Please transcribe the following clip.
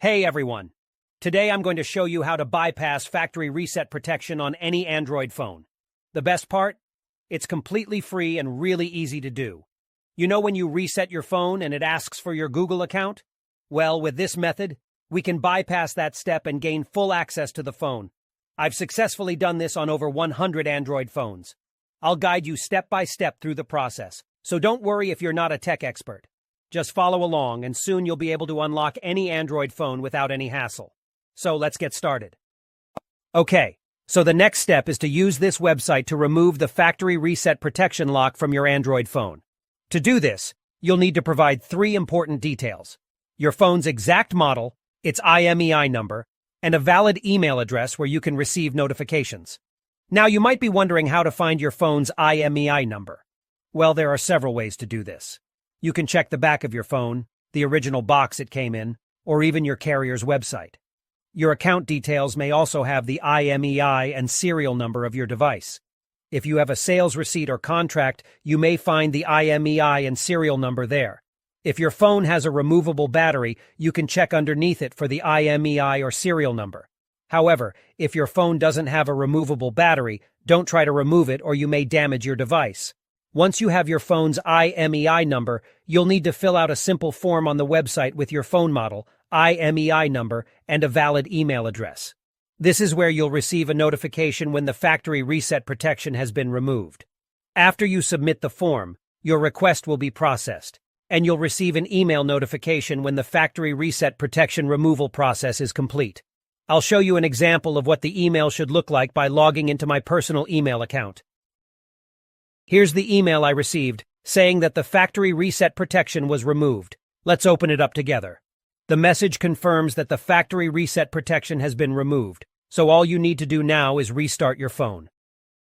Hey everyone! Today I'm going to show you how to bypass factory reset protection on any Android phone. The best part? It's completely free and really easy to do. You know when you reset your phone and it asks for your Google account? Well, with this method, we can bypass that step and gain full access to the phone. I've successfully done this on over 100 Android phones. I'll guide you step by step through the process, so don't worry if you're not a tech expert. Just follow along and soon you'll be able to unlock any Android phone without any hassle. So let's get started. Okay, so the next step is to use this website to remove the factory reset protection lock from your Android phone. To do this, you'll need to provide 3 important details: your phone's exact model, its IMEI number, and a valid email address where you can receive notifications. Now you might be wondering how to find your phone's IMEI number. Well, there are several ways to do this. You can check the back of your phone, the original box it came in, or even your carrier's website. Your account details may also have the IMEI and serial number of your device. If you have a sales receipt or contract, you may find the IMEI and serial number there. If your phone has a removable battery, you can check underneath it for the IMEI or serial number. However, if your phone doesn't have a removable battery, don't try to remove it or you may damage your device. Once you have your phone's IMEI number, you'll need to fill out a simple form on the website with your phone model, IMEI number, and a valid email address. This is where you'll receive a notification when the factory reset protection has been removed. After you submit the form, your request will be processed, and you'll receive an email notification when the factory reset protection removal process is complete. I'll show you an example of what the email should look like by logging into my personal email account. Here's the email I received, saying that the factory reset protection was removed. Let's open it up together. The message confirms that the factory reset protection has been removed, so all you need to do now is restart your phone.